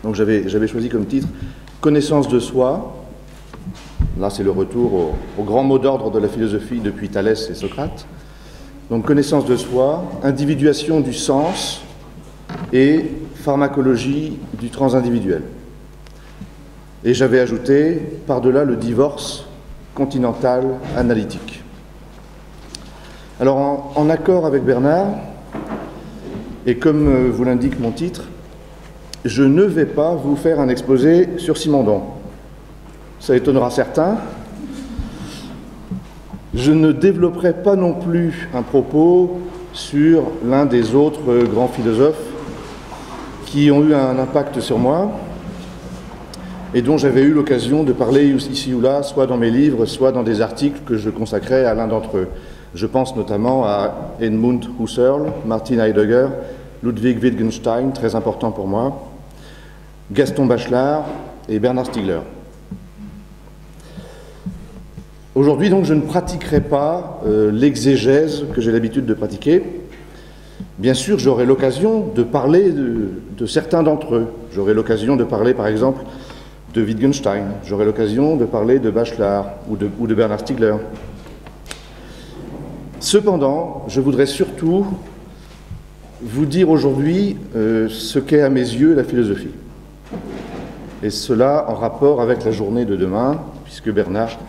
Donc j'avais choisi comme titre « Connaissance de soi ». Là, c'est le retour au grand mot d'ordre de la philosophie depuis Thalès et Socrate. Donc, connaissance de soi, individuation du sens et pharmacologie du transindividuel. Et j'avais ajouté, par-delà le divorce continental analytique. Alors, en accord avec Bernard, et comme vous l'indique mon titre, je ne vais pas vous faire un exposé sur Simondon. Ça étonnera certains. Je ne développerai pas non plus un propos sur l'un des autres grands philosophes qui ont eu un impact sur moi et dont j'avais eu l'occasion de parler ici ou là, soit dans mes livres, soit dans des articles que je consacrais à l'un d'entre eux. Je pense notamment à Edmund Husserl, Martin Heidegger, Ludwig Wittgenstein, très important pour moi, Gaston Bachelard et Bernard Stiegler. Aujourd'hui, donc, je ne pratiquerai pas l'exégèse que j'ai l'habitude de pratiquer. Bien sûr, j'aurai l'occasion de parler de certains d'entre eux. J'aurai l'occasion de parler, par exemple, de Wittgenstein. J'aurai l'occasion de parler de Bachelard ou de Bernard Stiegler. Cependant, je voudrais surtout vous dire aujourd'hui ce qu'est à mes yeux la philosophie. Et cela en rapport avec la journée de demain, puisque Bernard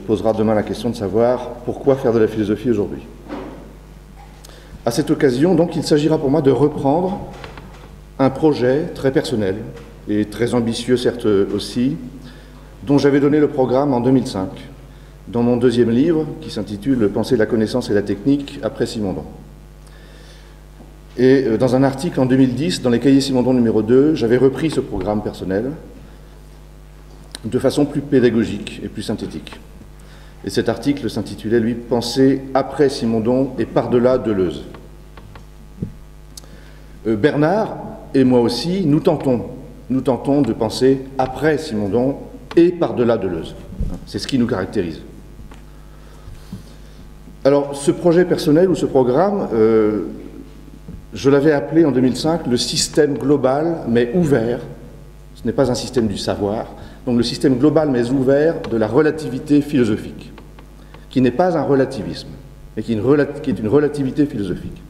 posera demain la question de savoir pourquoi faire de la philosophie aujourd'hui. À cette occasion, donc, il s'agira pour moi de reprendre un projet très personnel et très ambitieux, certes aussi, dont j'avais donné le programme en 2005, dans mon deuxième livre, qui s'intitule « Penser la connaissance et la technique après Simondon ». Et dans un article en 2010, dans les cahiers Simondon numéro 2, j'avais repris ce programme personnel de façon plus pédagogique et plus synthétique. Et cet article s'intitulait, lui, « Penser après Simondon et par-delà Deleuze ». Bernard et moi aussi, nous tentons de penser après Simondon et par-delà Deleuze. C'est ce qui nous caractérise. Alors, ce projet personnel ou ce programme, je l'avais appelé en 2005 le système global mais ouvert. Ce n'est pas un système du savoir. Donc le système global mais ouvert de la relativité philosophique, qui n'est pas un relativisme, mais qui est une relativité philosophique.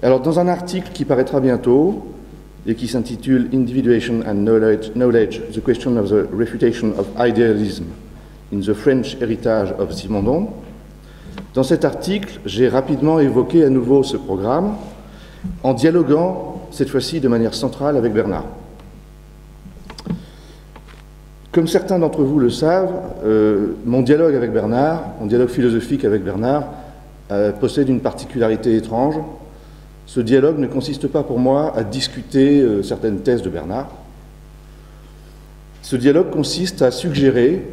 Alors dans un article qui paraîtra bientôt, et qui s'intitule « Individuation and Knowledge, the question of the refutation of idealism in the French heritage of Simondon », dans cet article, j'ai rapidement évoqué à nouveau ce programme, en dialoguant, cette fois-ci de manière centrale, avec Bernard. Comme certains d'entre vous le savent, mon dialogue avec Bernard, mon dialogue philosophique avec Bernard, possède une particularité étrange. Ce dialogue ne consiste pas pour moi à discuter certaines thèses de Bernard. Ce dialogue consiste à suggérer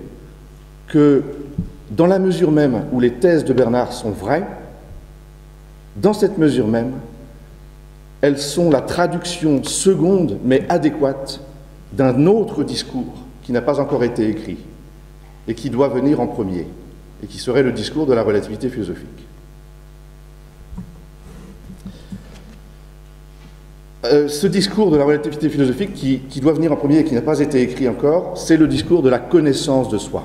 que, dans la mesure même où les thèses de Bernard sont vraies, dans cette mesure même, elles sont la traduction seconde mais adéquate d'un autre discours qui n'a pas encore été écrit et qui doit venir en premier, et qui serait le discours de la relativité philosophique. Ce discours de la relativité philosophique qui doit venir en premier et qui n'a pas été écrit encore, c'est le discours de la connaissance de soi,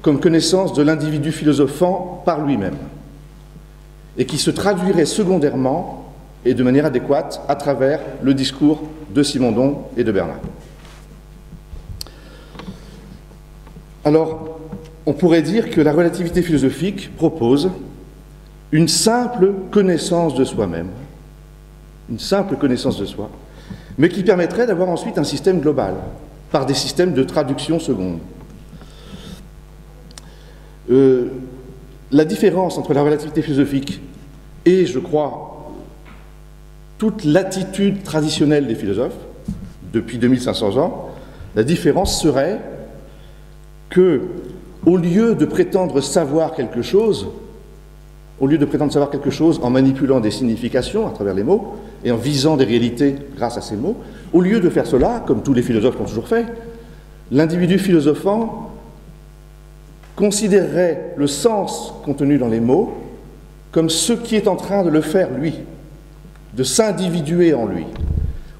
comme connaissance de l'individu philosophant par lui-même, et qui se traduirait secondairement et de manière adéquate à travers le discours de Simondon et de Bernard. Alors, on pourrait dire que la relativité philosophique propose une simple connaissance de soi-même, une simple connaissance de soi, mais qui permettrait d'avoir ensuite un système global, par des systèmes de traduction seconde. La différence entre la relativité philosophique et, je crois, toute l'attitude traditionnelle des philosophes, depuis 2500 ans, la différence serait que, au lieu de prétendre savoir quelque chose, en manipulant des significations à travers les mots et en visant des réalités grâce à ces mots, au lieu de faire cela, comme tous les philosophes l'ont toujours fait, l'individu philosophant considérerait le sens contenu dans les mots comme ce qui est en train de le faire lui, de s'individuer en lui,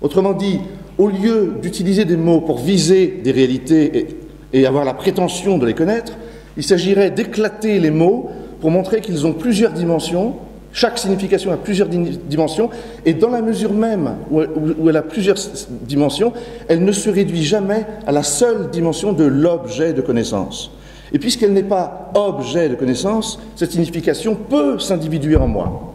Autrement dit, au lieu d'utiliser des mots pour viser des réalités et avoir la prétention de les connaître, il s'agirait d'éclater les mots pour montrer qu'ils ont plusieurs dimensions, chaque signification a plusieurs dimensions, et dans la mesure même où elle a plusieurs dimensions, elle ne se réduit jamais à la seule dimension de l'objet de connaissance. Et puisqu'elle n'est pas objet de connaissance, cette signification peut s'individuer en moi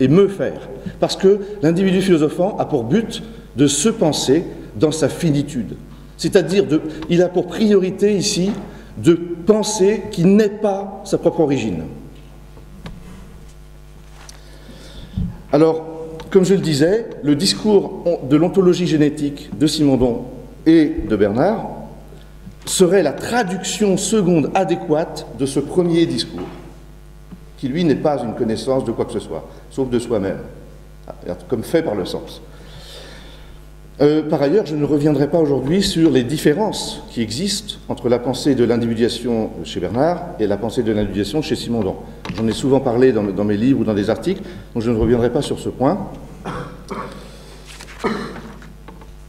et me faire, parce que l'individu philosophant a pour but de se penser dans sa finitude. C'est-à-dire, il a pour priorité ici de penser qu'il n'est pas sa propre origine. Alors, comme je le disais, le discours de l'ontologie génétique de Simondon et de Bernard serait la traduction seconde adéquate de ce premier discours, qui lui n'est pas une connaissance de quoi que ce soit, sauf de soi-même, comme fait par le sens. Par ailleurs, je ne reviendrai pas aujourd'hui sur les différences qui existent entre la pensée de l'individuation chez Bernard et la pensée de l'individuation chez Simondon. J'en ai souvent parlé dans mes livres ou dans des articles, donc je ne reviendrai pas sur ce point.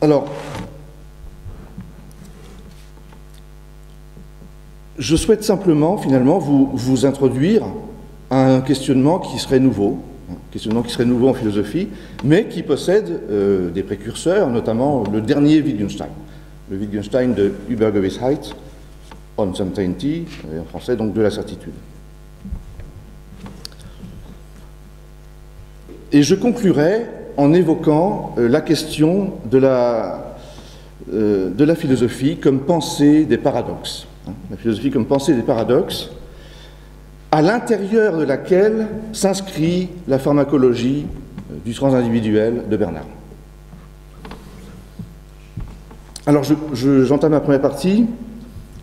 Alors, je souhaite simplement, finalement, vous introduire à un questionnement qui serait nouveau, en philosophie, mais qui possède des précurseurs, notamment le dernier Wittgenstein, le Wittgenstein de Übergewissheit, Uncertainty, en français donc de la certitude. Et je conclurai en évoquant la question de la philosophie comme pensée des paradoxes. La philosophie comme pensée des paradoxes, à l'intérieur de laquelle s'inscrit la pharmacologie du transindividuel de Bernard. Alors, j'entame ma première partie.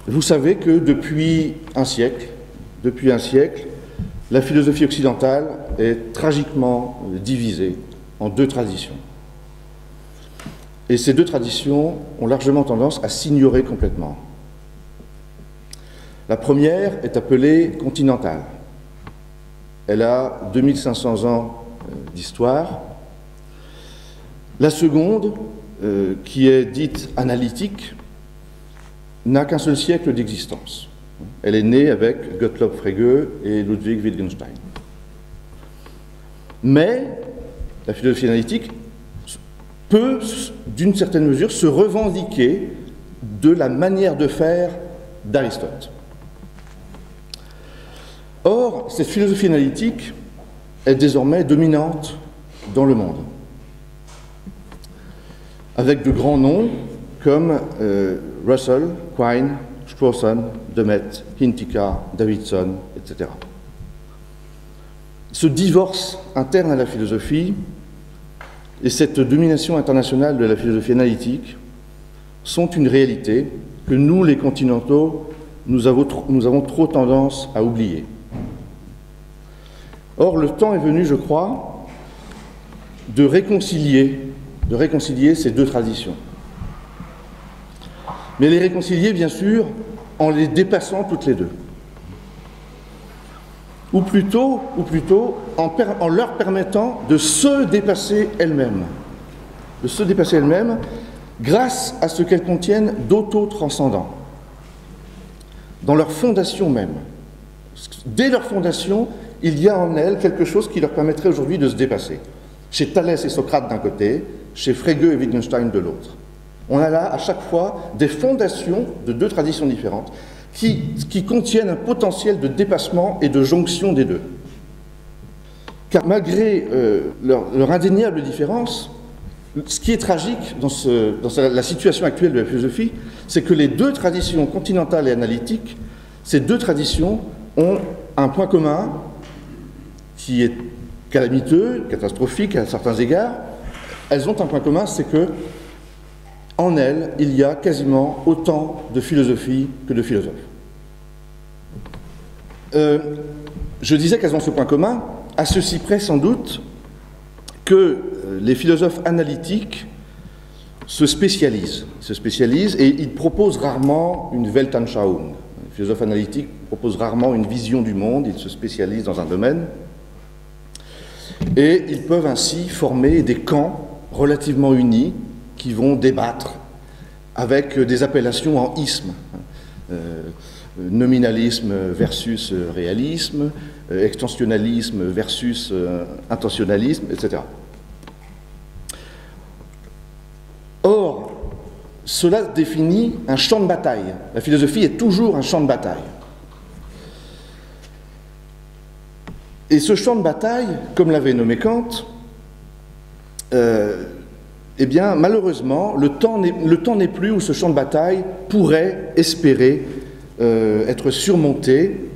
Vous savez que depuis un siècle, la philosophie occidentale est tragiquement divisée en deux traditions. Et ces deux traditions ont largement tendance à s'ignorer complètement. La première est appelée continentale. Elle a 2500 ans d'histoire. La seconde, qui est dite analytique, n'a qu'un seul siècle d'existence. Elle est née avec Gottlob Frege et Ludwig Wittgenstein. Mais la philosophie analytique peut, d'une certaine mesure, se revendiquer de la manière de faire d'Aristote. Or, cette philosophie analytique est désormais dominante dans le monde, avec de grands noms comme Russell, Quine, Strawson, Demet, Hintikka, Davidson, etc. Ce divorce interne à la philosophie et cette domination internationale de la philosophie analytique sont une réalité que nous, les continentaux, nous avons trop tendance à oublier. Or, le temps est venu, je crois, de réconcilier ces deux traditions. Mais les réconcilier, bien sûr, en les dépassant toutes les deux. Ou plutôt en leur permettant de se dépasser elles-mêmes. De se dépasser elles-mêmes grâce à ce qu'elles contiennent d'auto-transcendant. Dans leur fondation même. Dès leur fondation, il y a en elles quelque chose qui leur permettrait aujourd'hui de se dépasser. Chez Thalès et Socrate d'un côté, chez Frege et Wittgenstein de l'autre. On a là, à chaque fois, des fondations de deux traditions différentes qui contiennent un potentiel de dépassement et de jonction des deux. Car malgré leur indéniable différence, ce qui est tragique dans la situation actuelle de la philosophie, c'est que les deux traditions continentale et analytique, ces deux traditions ont un point commun qui est calamiteux, catastrophique à certains égards. Elles ont un point commun, c'est que en elles, il y a quasiment autant de philosophie que de philosophes. Je disais qu'elles ont ce point commun, à ceci près sans doute que les philosophes analytiques se spécialisent et ils proposent rarement une Weltanschauung. Les philosophes analytiques proposent rarement une vision du monde, ils se spécialisent dans un domaine et ils peuvent ainsi former des camps relativement unis qui vont débattre avec des appellations en ismes. Nominalisme versus réalisme, extensionnalisme versus intentionnalisme, etc. Or, cela définit un champ de bataille. La philosophie est toujours un champ de bataille. Et ce champ de bataille, comme l'avait nommé Kant, eh bien, malheureusement, le temps n'est plus où ce champ de bataille pourrait espérer être surmonté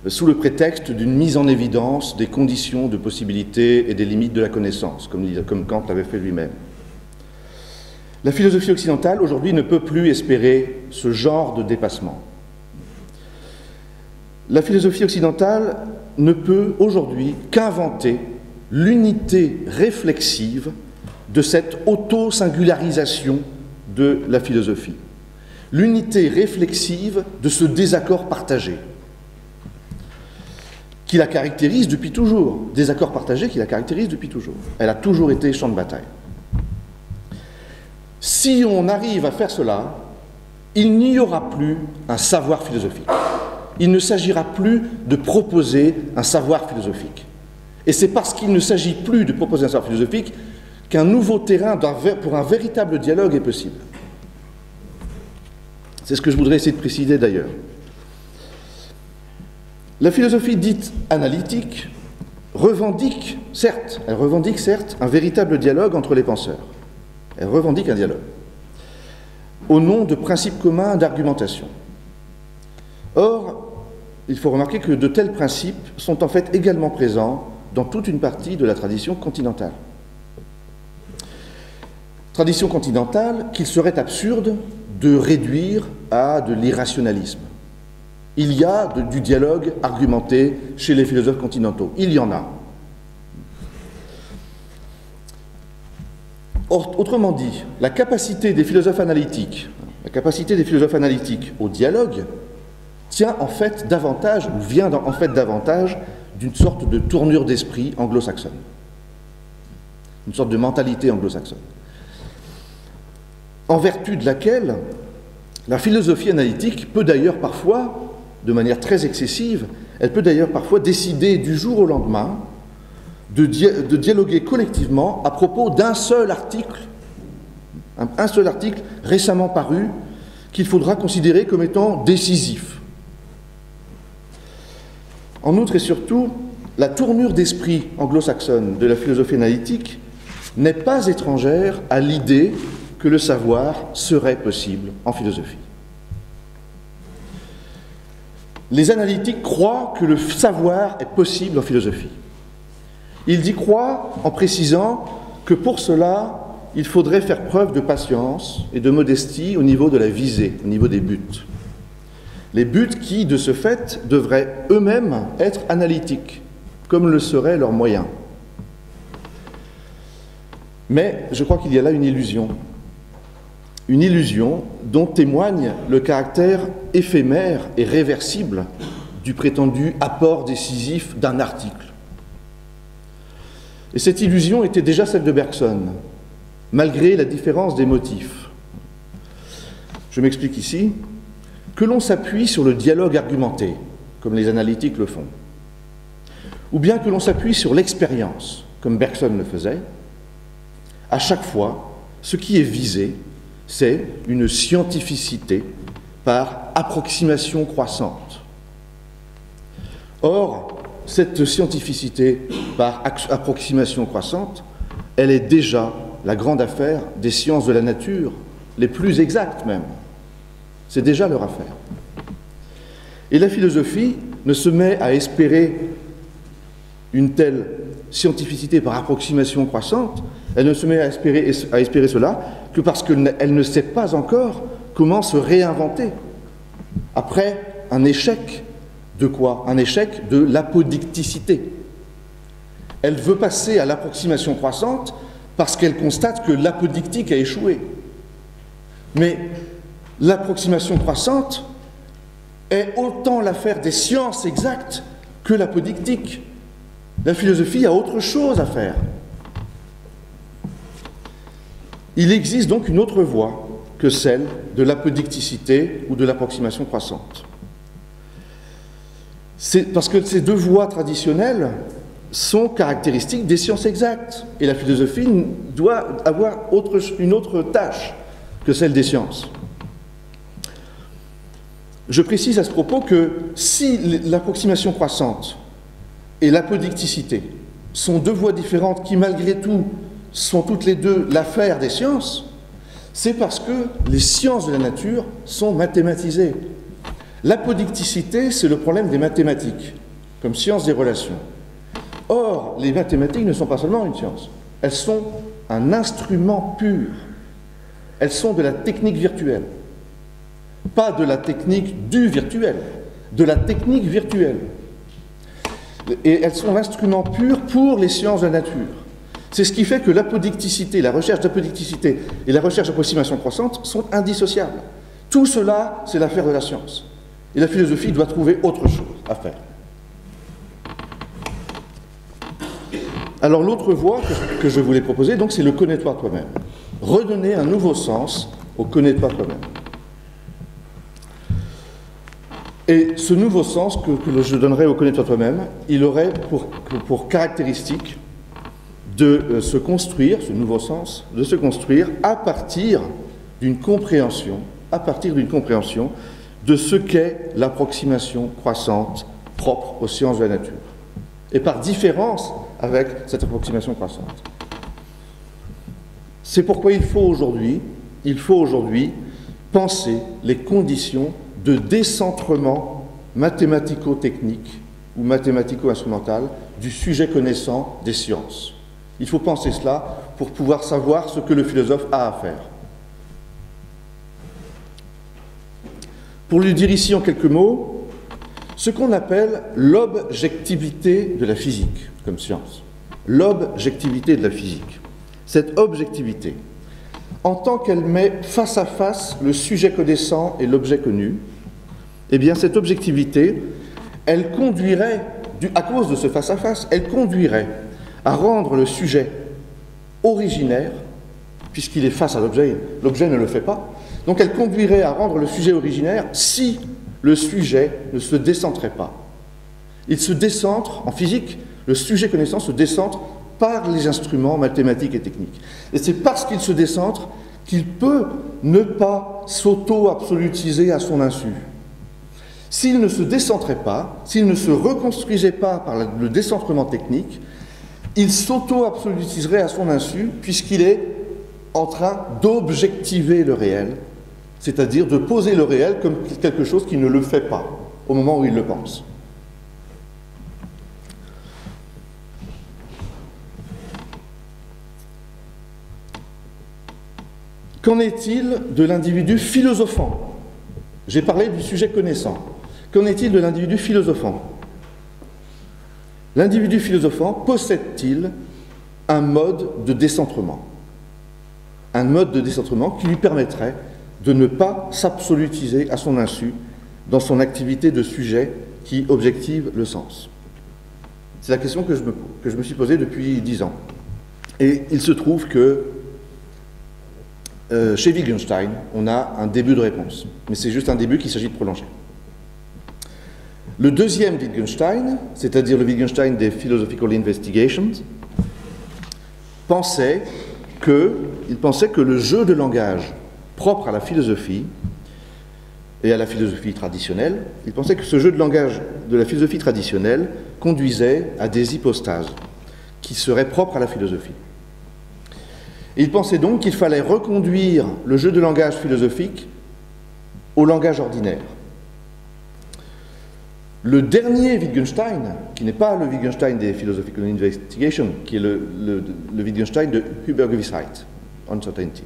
sous le prétexte d'une mise en évidence des conditions de possibilité et des limites de la connaissance, comme Kant l'avait fait lui-même. La philosophie occidentale, aujourd'hui, ne peut plus espérer ce genre de dépassement. La philosophie occidentale ne peut aujourd'hui qu'inventer l'unité réflexive de cette auto-singularisation de la philosophie, l'unité réflexive de ce désaccord partagé qui la caractérise depuis toujours, désaccord partagé qui la caractérise depuis toujours. Elle a toujours été champ de bataille. Si on arrive à faire cela, il n'y aura plus un savoir philosophique. Il ne s'agira plus de proposer un savoir philosophique. Et c'est parce qu'il ne s'agit plus de proposer un savoir philosophique qu'un nouveau terrain pour un véritable dialogue est possible. C'est ce que je voudrais essayer de préciser d'ailleurs. La philosophie dite analytique revendique certes un véritable dialogue entre les penseurs. Elle revendique un dialogue au nom de principes communs d'argumentation. Or, il faut remarquer que de tels principes sont en fait également présents dans toute une partie de la tradition continentale. Tradition continentale qu'il serait absurde de réduire à de l'irrationalisme. Il y a du dialogue argumenté chez les philosophes continentaux. Il y en a. Autrement dit, la capacité des philosophes analytiques au dialogue tient en fait davantage, ou vient en fait davantage d'une sorte de tournure d'esprit anglo-saxonne, une sorte de mentalité anglo-saxonne, en vertu de laquelle la philosophie analytique peut d'ailleurs parfois, de manière très excessive, elle peut d'ailleurs parfois décider du jour au lendemain de dialoguer collectivement à propos d'un seul article récemment paru qu'il faudra considérer comme étant décisif. En outre et surtout, la tournure d'esprit anglo-saxonne de la philosophie analytique n'est pas étrangère à l'idée que le savoir serait possible en philosophie. Les analytiques croient que le savoir est possible en philosophie. Ils y croient en précisant que pour cela, il faudrait faire preuve de patience et de modestie au niveau de la visée, au niveau des buts. Les buts qui, de ce fait, devraient eux-mêmes être analytiques, comme le serait leur moyen. Mais je crois qu'il y a là une illusion dont témoigne le caractère éphémère et réversible du prétendu apport décisif d'un article. Et cette illusion était déjà celle de Bergson, malgré la différence des motifs. Je m'explique ici. Que l'on s'appuie sur le dialogue argumenté, comme les analytiques le font, ou bien que l'on s'appuie sur l'expérience, comme Bergson le faisait, à chaque fois, ce qui est visé, c'est une scientificité par approximation croissante. Or, cette scientificité par approximation croissante, elle est déjà la grande affaire des sciences de la nature, les plus exactes même. C'est déjà leur affaire. Et la philosophie ne se met à espérer une telle scientificité par approximation croissante, elle ne se met à espérer cela que parce qu'elle ne sait pas encore comment se réinventer après un échec de quoi? Un échec de l'apodicticité. Elle veut passer à l'approximation croissante parce qu'elle constate que l'apodictique a échoué. Mais l'approximation croissante est autant l'affaire des sciences exactes que l'apodictique. La philosophie a autre chose à faire. Il existe donc une autre voie que celle de l'apodicticité ou de l'approximation croissante. C'est parce que ces deux voies traditionnelles sont caractéristiques des sciences exactes. Et la philosophie doit avoir une autre tâche que celle des sciences. Je précise à ce propos que si l'approximation croissante et l'apodicticité sont deux voies différentes qui, malgré tout, sont toutes les deux l'affaire des sciences, c'est parce que les sciences de la nature sont mathématisées. L'apodicticité, c'est le problème des mathématiques, comme science des relations. Or, les mathématiques ne sont pas seulement une science, elles sont un instrument pur. Elles sont de la technique virtuelle. Pas de la technique du virtuel, de la technique virtuelle. Et elles sont l'instrument pur pour les sciences de la nature. C'est ce qui fait que l'apodicticité, la recherche d'apodicticité et la recherche d'approximation croissante sont indissociables. Tout cela, c'est l'affaire de la science. Et la philosophie doit trouver autre chose à faire. Alors l'autre voie que je voulais proposer, donc, c'est le connais-toi toi-même. Redonner un nouveau sens au connais-toi toi-même. Et ce nouveau sens que je donnerais au connais-toi toi-même, il aurait pour caractéristique de se construire, ce nouveau sens, de se construire à partir d'une compréhension de ce qu'est l'approximation croissante propre aux sciences de la nature. Et par différence avec cette approximation croissante. C'est pourquoi il faut aujourd'hui penser les conditions de décentrement mathématico-technique ou mathématico-instrumental du sujet connaissant des sciences. Il faut penser cela pour pouvoir savoir ce que le philosophe a à faire. Pour lui dire ici en quelques mots, ce qu'on appelle l'objectivité de la physique comme science. L'objectivité de la physique. Cette objectivité, en tant qu'elle met face à face le sujet connaissant et l'objet connu, eh bien cette objectivité, elle conduirait, à cause de ce face à face, elle conduirait à rendre le sujet originaire, puisqu'il est face à l'objet, l'objet ne le fait pas, donc elle conduirait à rendre le sujet originaire si le sujet ne se décentrait pas. Il se décentre, en physique, le sujet connaissant se décentre par les instruments mathématiques et techniques. Et c'est parce qu'il se décentre qu'il peut ne pas s'auto-absolutiser à son insu. S'il ne se décentrait pas, s'il ne se reconstruisait pas par le décentrement technique, il s'auto-absolutiserait à son insu puisqu'il est en train d'objectiver le réel, c'est-à-dire de poser le réel comme quelque chose qui ne le fait pas au moment où il le pense. Qu'en est-il de l'individu philosophant? J'ai parlé du sujet connaissant. Qu'en est-il de l'individu philosophant? L'individu philosophant possède-t-il un mode de décentrement? Un mode de décentrement qui lui permettrait de ne pas s'absolutiser à son insu dans son activité de sujet qui objective le sens. C'est la question que je me suis posée depuis 10 ans. Et il se trouve que chez Wittgenstein, on a un début de réponse. Mais c'est juste un début qu'il s'agit de prolonger. Le deuxième Wittgenstein, c'est-à-dire le Wittgenstein des Philosophical Investigations, pensait que le jeu de langage propre à la philosophie et à la philosophie traditionnelle, il pensait que ce jeu de langage de la philosophie traditionnelle conduisait à des hypostases qui seraient propres à la philosophie. Et il pensait donc qu'il fallait reconduire le jeu de langage philosophique au langage ordinaire. Le dernier Wittgenstein, qui n'est pas le Wittgenstein des Philosophical Investigations, qui est le Wittgenstein de Übergewissheit, Uncertainty.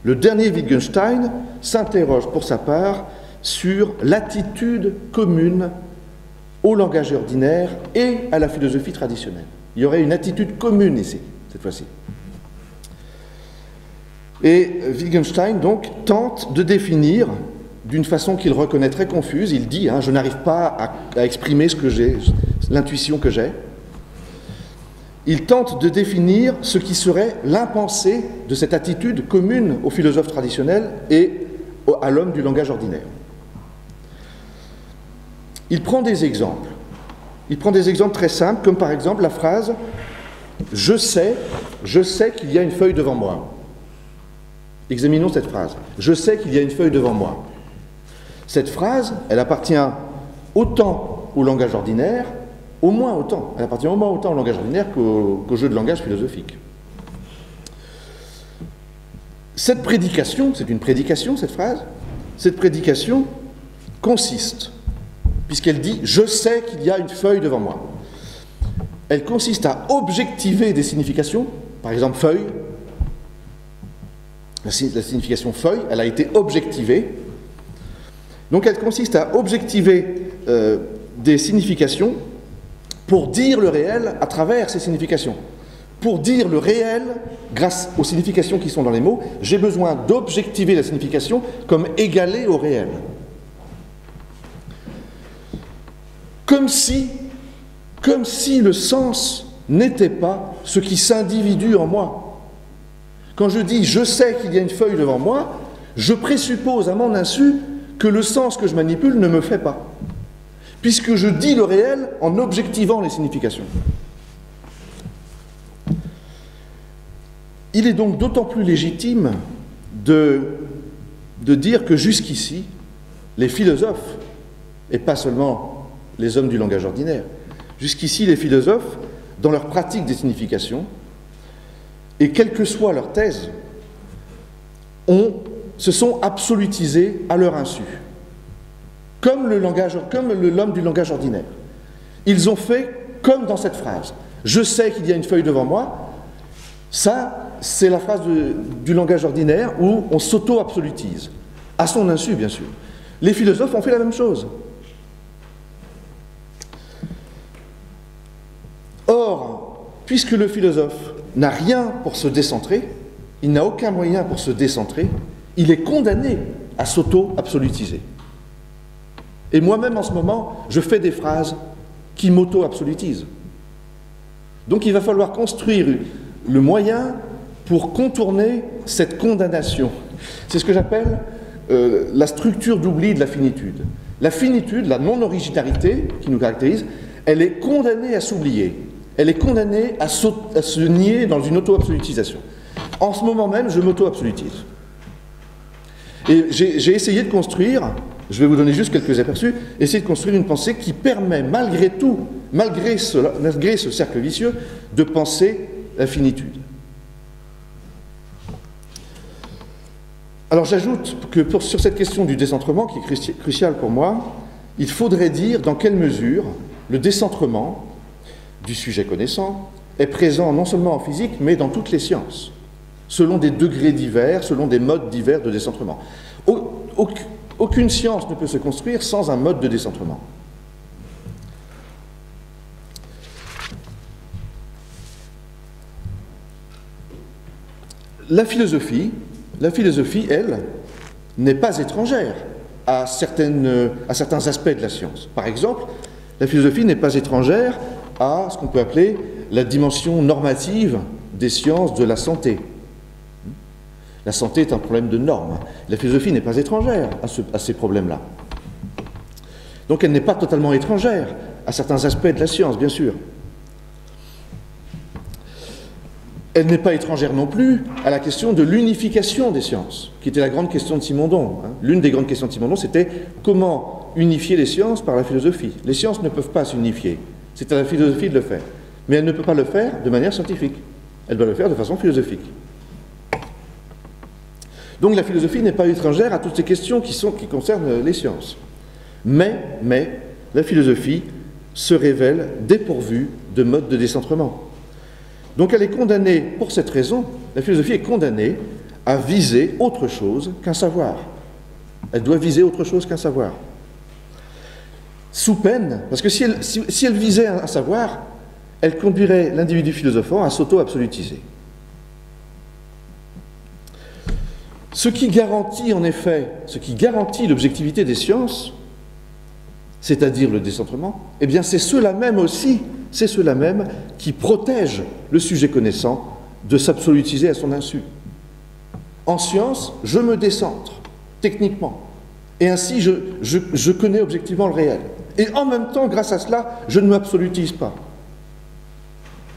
Le dernier Wittgenstein s'interroge pour sa part sur l'attitude commune au langage ordinaire et à la philosophie traditionnelle. Il y aurait une attitude commune ici, cette fois-ci. Et Wittgenstein, donc, tente de définir, d'une façon qu'il reconnaît très confuse, il dit, je n'arrive pas à exprimer ce que j'ai, l'intuition que j'ai, il tente de définir ce qui serait l'impensé de cette attitude commune aux philosophes traditionnels et à l'homme du langage ordinaire. Il prend des exemples. Il prend des exemples très simples, comme par exemple la phrase « je sais qu'il y a une feuille devant moi ». Examinons cette phrase. « Je sais qu'il y a une feuille devant moi ». Cette phrase, elle appartient autant au langage ordinaire, au moins autant. Elle appartient au moins autant au langage ordinaire qu'au jeu de langage philosophique. Cette prédication, c'est une prédication cette phrase, cette prédication consiste, puisqu'elle dit « je sais qu'il y a une feuille devant moi », elle consiste à objectiver des significations, par exemple feuille, la signification feuille, elle a été objectivée, donc elle consiste à objectiver des significations pour dire le réel à travers ces significations. Pour dire le réel, grâce aux significations qui sont dans les mots, j'ai besoin d'objectiver la signification comme égalée au réel. Comme si le sens n'était pas ce qui s'individue en moi. Quand je dis « je sais qu'il y a une feuille devant moi », je présuppose à mon insu que le sens que je manipule ne me fait pas, puisque je dis le réel en objectivant les significations. Il est donc d'autant plus légitime de dire que jusqu'ici, les philosophes, et pas seulement les hommes du langage ordinaire, jusqu'ici les philosophes, dans leur pratique des significations, et quelle que soit leur thèse, se sont absolutisés à leur insu, comme l'homme du langage ordinaire. Ils ont fait comme dans cette phrase. Je sais qu'il y a une feuille devant moi. Ça, c'est la phrase du langage ordinaire où on s'auto-absolutise, à son insu, bien sûr. Les philosophes ont fait la même chose. Or, puisque le philosophe n'a rien pour se décentrer, il n'a aucun moyen pour se décentrer, il est condamné à s'auto-absolutiser. Et moi-même, en ce moment, je fais des phrases qui m'auto-absolutisent. Donc il va falloir construire le moyen pour contourner cette condamnation. C'est ce que j'appelle la structure d'oubli de la finitude. La finitude, la non-originalité qui nous caractérise, elle est condamnée à s'oublier. Elle est condamnée à se nier dans une auto-absolutisation. En ce moment même, je m'auto-absolutise. Et j'ai essayé de construire, je vais vous donner juste quelques aperçus, essayer de construire une pensée qui permet, malgré tout, malgré ce cercle vicieux, de penser la finitude. Alors j'ajoute que sur cette question du décentrement, qui est cruciale pour moi, il faudrait dire dans quelle mesure le décentrement du sujet connaissant est présent non seulement en physique, mais dans toutes les sciences, selon des degrés divers, selon des modes divers de décentrement. Aucune science ne peut se construire sans un mode de décentrement. La philosophie, elle, n'est pas étrangère à certains aspects de la science. Par exemple, la philosophie n'est pas étrangère à ce qu'on peut appeler la dimension normative des sciences de la santé. La santé est un problème de normes. La philosophie n'est pas étrangère à ces problèmes-là. Donc elle n'est pas totalement étrangère à certains aspects de la science, bien sûr. Elle n'est pas étrangère non plus à la question de l'unification des sciences, qui était la grande question de Simondon. L'une des grandes questions de Simondon, c'était comment unifier les sciences par la philosophie. Les sciences ne peuvent pas s'unifier. C'est à la philosophie de le faire. Mais elle ne peut pas le faire de manière scientifique. Elle doit le faire de façon philosophique. Donc la philosophie n'est pas étrangère à toutes ces questions qui concernent les sciences. Mais la philosophie se révèle dépourvue de mode de décentrement. Donc elle est condamnée, pour cette raison, la philosophie est condamnée à viser autre chose qu'un savoir. Elle doit viser autre chose qu'un savoir. Sous peine, parce que si elle visait un savoir, elle conduirait l'individu philosophant à s'auto-absolutiser. Ce qui garantit en effet, l'objectivité des sciences, c'est-à-dire le décentrement, eh bien c'est cela même aussi, c'est ceux-là même qui protègent le sujet connaissant de s'absolutiser à son insu. En science, je me décentre, techniquement, et ainsi je connais objectivement le réel. Et en même temps, grâce à cela, je ne m'absolutise pas.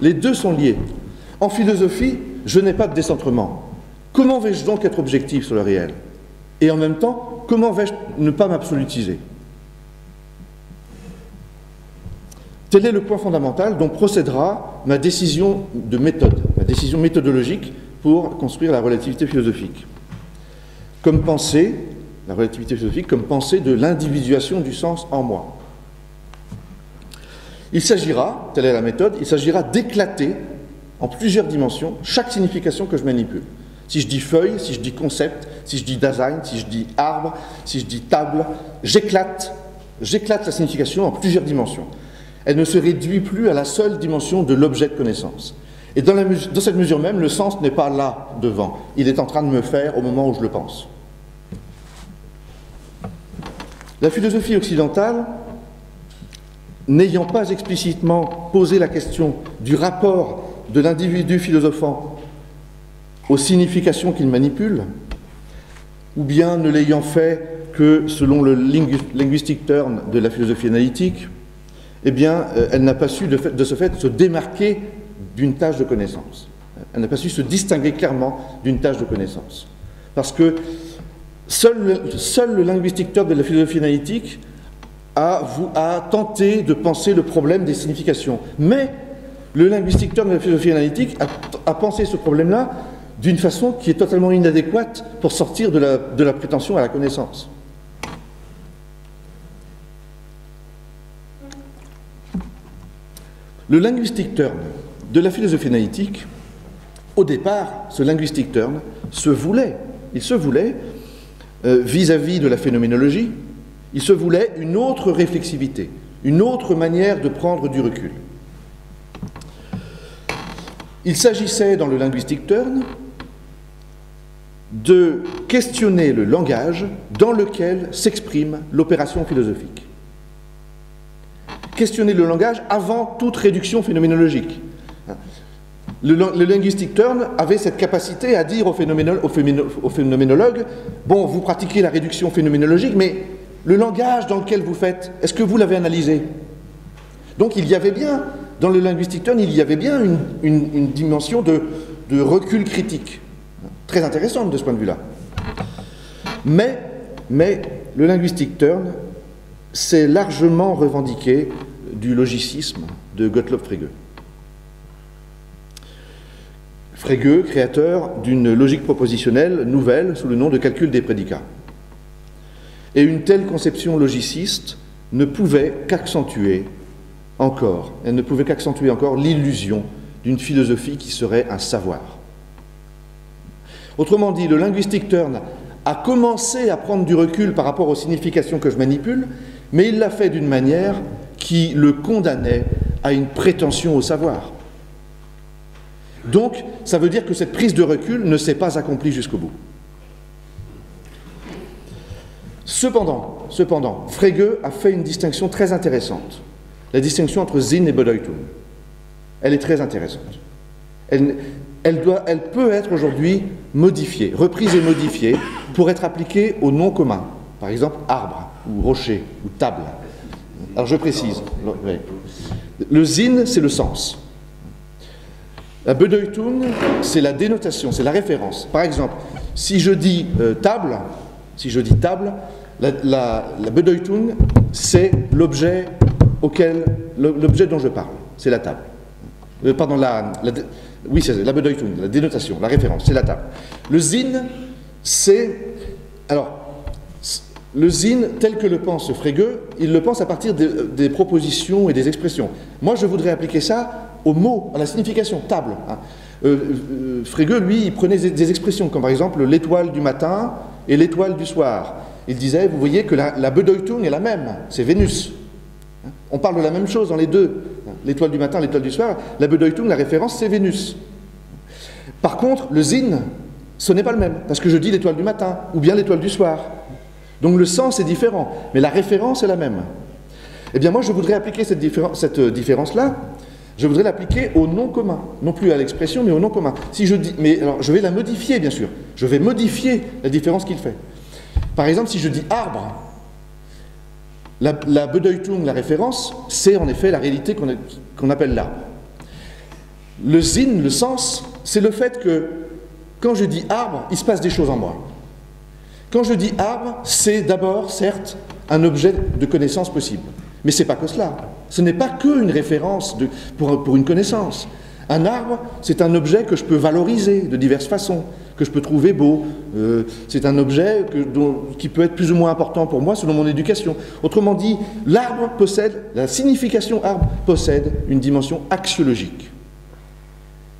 Les deux sont liés. En philosophie, je n'ai pas de décentrement. Comment vais-je donc être objectif sur le réel? Et en même temps, comment vais-je ne pas m'absolutiser? Tel est le point fondamental dont procédera ma décision de méthode, ma décision méthodologique pour construire la relativité philosophique. Comme pensée, la relativité philosophique, comme pensée de l'individuation du sens en moi. Il s'agira, telle est la méthode, il s'agira d'éclater en plusieurs dimensions chaque signification que je manipule. Si je dis feuille, si je dis concept, si je dis design, si je dis arbre, si je dis table, j'éclate la signification en plusieurs dimensions. Elle ne se réduit plus à la seule dimension de l'objet de connaissance. Et dans cette mesure même, le sens n'est pas là devant. Il est en train de me faire au moment où je le pense. La philosophie occidentale, n'ayant pas explicitement posé la question du rapport de l'individu philosophant aux significations qu'il manipule, ou bien ne l'ayant fait que selon le linguistic turn de la philosophie analytique, eh bien, elle n'a pas su de ce fait se démarquer d'une tâche de connaissance. Elle n'a pas su se distinguer clairement d'une tâche de connaissance. Parce que seul le linguistic turn de la philosophie analytique a tenté de penser le problème des significations. Mais le linguistic turn de la philosophie analytique a pensé ce problème-là d'une façon qui est totalement inadéquate pour sortir de la prétention à la connaissance. Le linguistic turn de la philosophie analytique, au départ, ce linguistic turn se voulait vis-à-vis de la phénoménologie, il se voulait une autre réflexivité, une autre manière de prendre du recul. Il s'agissait dans le linguistic turn de questionner le langage dans lequel s'exprime l'opération philosophique. Questionner le langage avant toute réduction phénoménologique. Le linguistic turn avait cette capacité à dire aux phénoménologues, bon, vous pratiquez la réduction phénoménologique, mais le langage dans lequel vous faites, est-ce que vous l'avez analysé? Donc il y avait bien, dans le linguistic turn, il y avait bien une dimension de recul critique, très intéressante de ce point de vue-là. Mais le linguistic turn s'est largement revendiqué du logicisme de Gottlob Frege. Frege, créateur d'une logique propositionnelle nouvelle sous le nom de calcul des prédicats. Et une telle conception logiciste ne pouvait qu'accentuer encore l'illusion d'une philosophie qui serait un savoir. Autrement dit, le linguistic turn a commencé à prendre du recul par rapport aux significations que je manipule, mais il l'a fait d'une manière qui le condamnait à une prétention au savoir. Donc, ça veut dire que cette prise de recul ne s'est pas accomplie jusqu'au bout. Cependant, Frege a fait une distinction très intéressante, la distinction entre Sinn et Bedeutung. Elle est très intéressante. Elle peut être aujourd'hui modifiée, reprise et modifiée, pour être appliquée aux noms communs. Par exemple, arbre, ou rocher, ou table. Alors je précise. Le Sinn, c'est le sens. La Bedeutung, c'est la dénotation, c'est la référence. Par exemple, si je dis table, la Bedeutung, c'est l'objet dont je parle. C'est la table. Oui, c'est la Bedeutung, la dénotation, la référence, c'est la table. Le Sinn, c'est... Alors, le Sinn, tel que le pense Frege, il le pense à partir des propositions et des expressions. Moi, je voudrais appliquer ça au mot, à la signification, table. Frege, lui, il prenait des expressions, comme par exemple l'étoile du matin et l'étoile du soir. Il disait, vous voyez que la Bedeutung est la même, c'est Vénus. On parle de la même chose dans les deux. L'étoile du matin, l'étoile du soir, la Bedeutung, la référence, c'est Vénus. Par contre, le Sinn, ce n'est pas le même, parce que je dis l'étoile du matin, ou bien l'étoile du soir. Donc le sens est différent, mais la référence est la même. Eh bien moi, je voudrais appliquer cette différence-là je voudrais l'appliquer au nom commun, non plus à l'expression, mais au nom commun. Si je dis, mais alors, je vais la modifier, bien sûr. Je vais modifier la différence qu'il fait. Par exemple, si je dis arbre, la Bedeutung, la référence, c'est en effet la réalité qu'on appelle l'arbre. Le Sinn, le sens, c'est le fait que quand je dis arbre, il se passe des choses en moi. Quand je dis arbre, c'est d'abord, certes, un objet de connaissance possible. Mais ce n'est pas que cela. Ce n'est pas qu'une référence pour une connaissance. Un arbre, c'est un objet que je peux valoriser de diverses façons, que je peux trouver beau. C'est un objet qui peut être plus ou moins important pour moi selon mon éducation. Autrement dit, l'arbre possède, la signification arbre possède une dimension axiologique.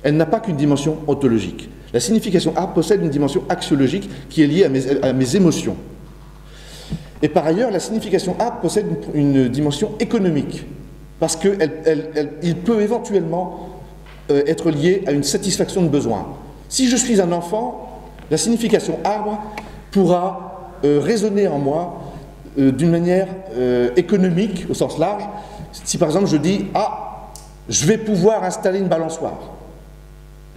Elle n'a pas qu'une dimension ontologique. La signification arbre possède une dimension axiologique qui est liée à mes émotions. Et par ailleurs, la signification arbre possède une dimension économique, parce qu'il peut éventuellement être lié à une satisfaction de besoin. Si je suis un enfant, la signification arbre pourra résonner en moi d'une manière économique, au sens large. Si par exemple je dis « Ah, je vais pouvoir installer une balançoire »,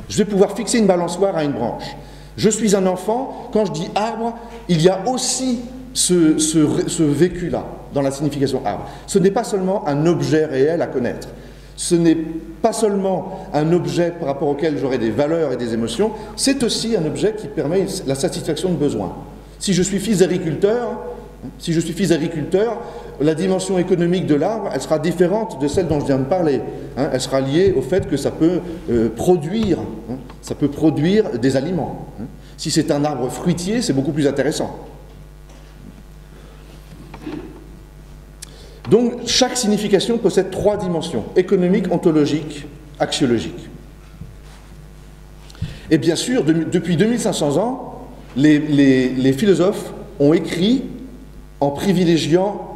je vais pouvoir fixer une balançoire à une branche. Je suis un enfant, quand je dis arbre, il y a aussi ce vécu-là dans la signification arbre. Ce n'est pas seulement un objet réel à connaître. Ce n'est pas seulement un objet par rapport auquel j'aurai des valeurs et des émotions, c'est aussi un objet qui permet la satisfaction de besoins. Si je suis fils d'agriculteur, la dimension économique de l'arbre, elle sera différente de celle dont je viens de parler. Elle sera liée au fait que ça peut produire des aliments. Si c'est un arbre fruitier, c'est beaucoup plus intéressant. Donc, chaque signification possède trois dimensions, économique, ontologique, axiologique. Et bien sûr, depuis 2500 ans, les philosophes ont écrit en privilégiant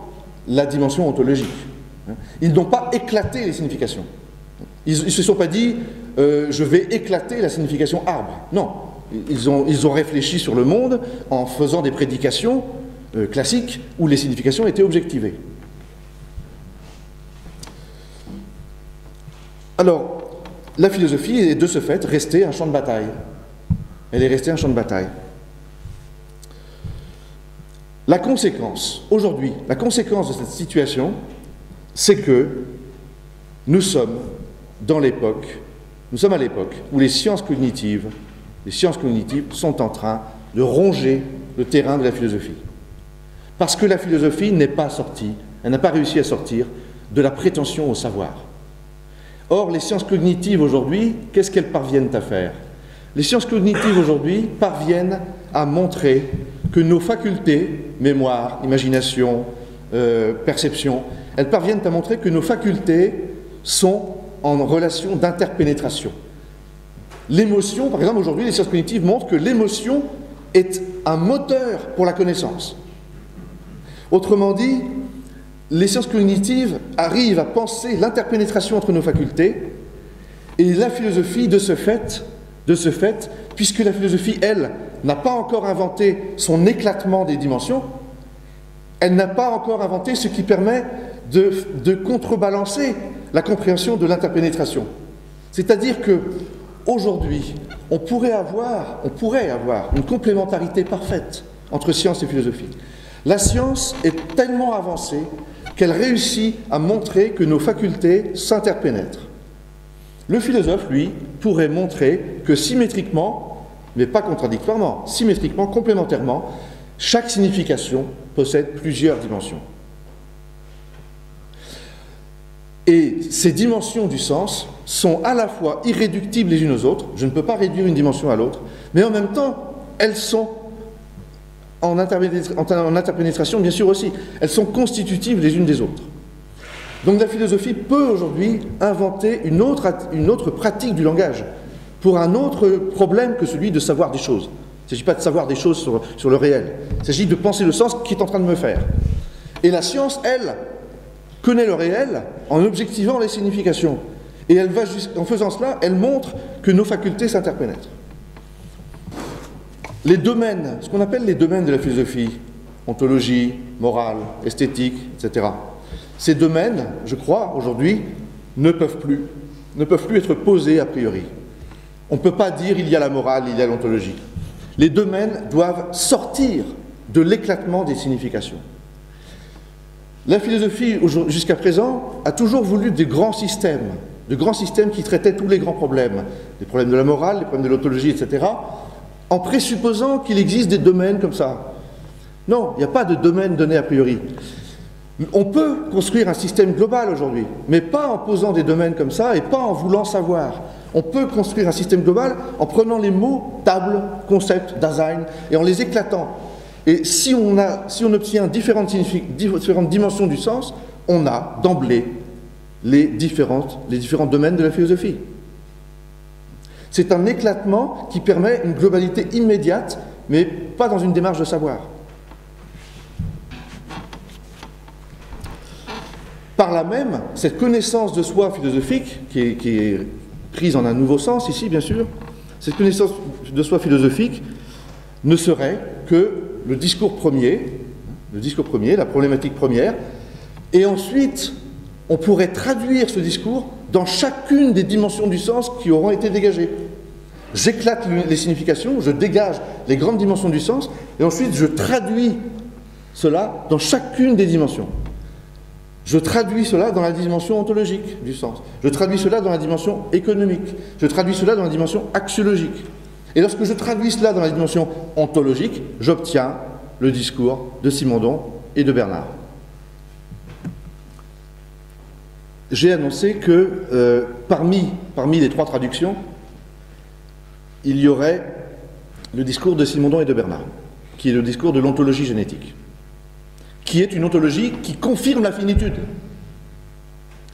la dimension ontologique. Ils n'ont pas éclaté les significations. Ils ne se sont pas dit je vais éclater la signification arbre. Non, ils ont réfléchi sur le monde en faisant des prédications classiques où les significations étaient objectivées. Alors, la philosophie est de ce fait restée un champ de bataille. Elle est restée un champ de bataille. La conséquence, aujourd'hui, la conséquence de cette situation, c'est que nous sommes à l'époque où les sciences cognitives sont en train de ronger le terrain de la philosophie. Parce que la philosophie n'est pas sortie, elle n'a pas réussi à sortir de la prétention au savoir. Or, les sciences cognitives aujourd'hui, qu'est-ce qu'elles parviennent à faire? Les sciences cognitives aujourd'hui parviennent à montrer que nos facultés, mémoire, imagination, perception, elles parviennent à montrer que nos facultés sont en relation d'interpénétration. L'émotion, par exemple, aujourd'hui, les sciences cognitives montrent que l'émotion est un moteur pour la connaissance. Autrement dit, les sciences cognitives arrivent à penser l'interpénétration entre nos facultés, et la philosophie, de ce fait, puisque la philosophie, elle, n'a pas encore inventé son éclatement des dimensions, elle n'a pas encore inventé ce qui permet de contrebalancer la compréhension de l'interpénétration. C'est-à-dire que aujourd'hui, on pourrait avoir une complémentarité parfaite entre science et philosophie. La science est tellement avancée qu'elle réussit à montrer que nos facultés s'interpénètrent. Le philosophe, lui, pourrait montrer que symétriquement, mais pas contradictoirement, symétriquement, complémentairement, chaque signification possède plusieurs dimensions. Et ces dimensions du sens sont à la fois irréductibles les unes aux autres, je ne peux pas réduire une dimension à l'autre, mais en même temps, elles sont en interpénétration, bien sûr aussi, elles sont constitutives les unes des autres. Donc la philosophie peut aujourd'hui inventer une autre pratique du langage pour un autre problème que celui de savoir des choses. Il ne s'agit pas de savoir des choses sur le réel, il s'agit de penser le sens qui est en train de me faire. Et la science, elle, connaît le réel en objectivant les significations. Et en faisant cela, elle montre que nos facultés s'interpénètrent. Les domaines, ce qu'on appelle les domaines de la philosophie, ontologie, morale, esthétique, etc. Ces domaines, je crois, aujourd'hui, ne peuvent plus ne peuvent plus être posés a priori. On ne peut pas dire il y a la morale, il y a l'ontologie. Les domaines doivent sortir de l'éclatement des significations. La philosophie, jusqu'à présent, a toujours voulu de grands systèmes qui traitaient tous les grands problèmes, les problèmes de la morale, les problèmes de l'ontologie, etc., en présupposant qu'il existe des domaines comme ça. Non, il n'y a pas de domaine donné a priori. On peut construire un système global aujourd'hui, mais pas en posant des domaines comme ça et pas en voulant savoir. On peut construire un système global en prenant les mots, table, concept, Dasein, et en les éclatant. Et si on obtient différentes dimensions du sens, on a d'emblée les différents domaines de la philosophie. C'est un éclatement qui permet une globalité immédiate, mais pas dans une démarche de savoir. Par là même, cette connaissance de soi philosophique, qui est prise en un nouveau sens ici, bien sûr, cette connaissance de soi philosophique ne serait que le discours premier, la problématique première, et ensuite, on pourrait traduire ce discours dans chacune des dimensions du sens qui auront été dégagées. J'éclate les significations, je dégage les grandes dimensions du sens, et ensuite je traduis cela dans chacune des dimensions. Je traduis cela dans la dimension ontologique du sens. Je traduis cela dans la dimension économique. Je traduis cela dans la dimension axiologique. Et lorsque je traduis cela dans la dimension ontologique, j'obtiens le discours de Simondon et de Bernard. J'ai annoncé que parmi les trois traductions, il y aurait le discours de Simondon et de Bernard, qui est le discours de l'ontologie génétique, qui est une ontologie qui confirme la finitude,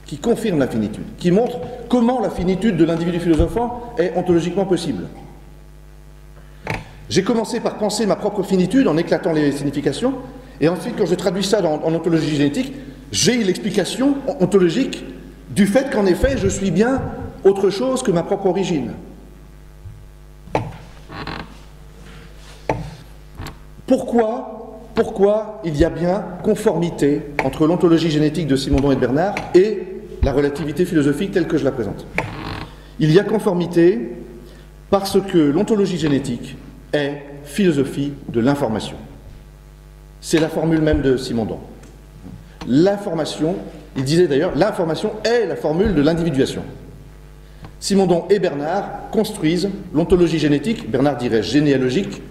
qui montre comment la finitude de l'individu philosophant est ontologiquement possible. J'ai commencé par penser ma propre finitude en éclatant les significations, et ensuite, quand je traduis ça en ontologie génétique, j'ai l'explication ontologique du fait qu'en effet, je suis bien autre chose que ma propre origine. Pourquoi il y a bien conformité entre l'ontologie génétique de Simondon et de Bernard et la relativité philosophique telle que je la présente? Il y a conformité parce que l'ontologie génétique est philosophie de l'information. C'est la formule même de Simondon. L'information, il disait d'ailleurs, l'information est la formule de l'individuation. Simondon et Bernard construisent l'ontologie génétique, Bernard dirait généalogique,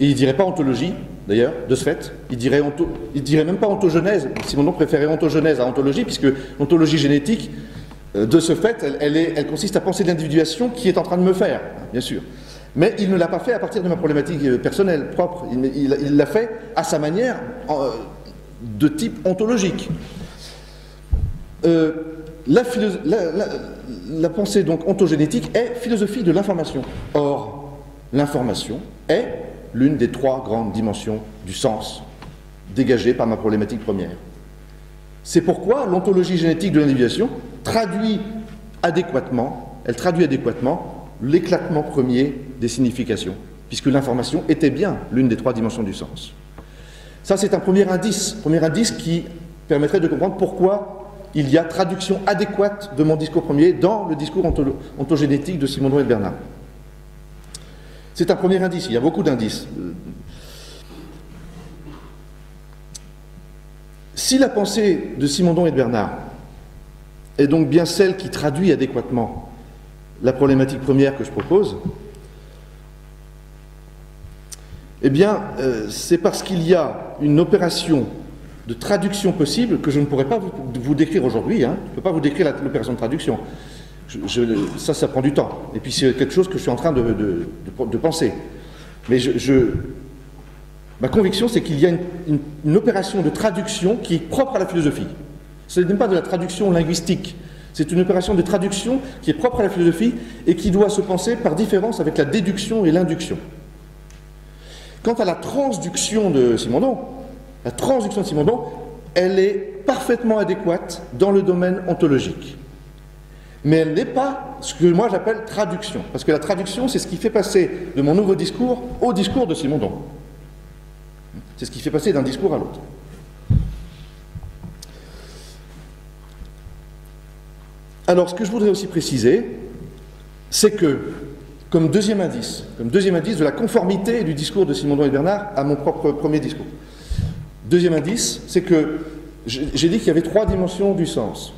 et il ne dirait pas ontologie, d'ailleurs, de ce fait, il dirait même pas ontogenèse. Simondon préférait ontogenèse à ontologie, puisque l'ontologie génétique, de ce fait, elle consiste à penser l'individuation qui est en train de me faire, bien sûr. Mais il ne l'a pas fait à partir de ma problématique personnelle, propre. Il l'a fait à sa manière, de type ontologique. La pensée donc ontogénétique est philosophie de l'information. Or, l'information est l'une des trois grandes dimensions du sens dégagées par ma problématique première. C'est pourquoi l'ontologie génétique de l'individuation traduit adéquatement l'éclatement premier des significations, puisque l'information était bien l'une des trois dimensions du sens. Ça, c'est un premier indice qui permettrait de comprendre pourquoi il y a traduction adéquate de mon discours premier dans le discours ontogénétique de Simondon et de Bernard. C'est un premier indice, il y a beaucoup d'indices. Si la pensée de Simondon et de Bernard est donc bien celle qui traduit adéquatement la problématique première que je propose, eh bien, c'est parce qu'il y a une opération de traduction possible que je ne pourrais pas vous décrire aujourd'hui. Je ne peux pas vous décrire l'opération de traduction. Ça prend du temps. Et puis c'est quelque chose que je suis en train de penser. Mais ma conviction, c'est qu'il y a une opération de traduction qui est propre à la philosophie. Ce n'est pas de la traduction linguistique. C'est une opération de traduction qui est propre à la philosophie et qui doit se penser par différence avec la déduction et l'induction. Quant à la transduction de Simondon, elle est parfaitement adéquate dans le domaine ontologique. Mais elle n'est pas ce que moi j'appelle traduction. Parce que la traduction, c'est ce qui fait passer de mon nouveau discours au discours de Simondon. C'est ce qui fait passer d'un discours à l'autre. Alors, ce que je voudrais aussi préciser, c'est que, comme deuxième indice de la conformité du discours de Simondon et Bernard à mon propre premier discours, deuxième indice, c'est que j'ai dit qu'il y avait trois dimensions du sens.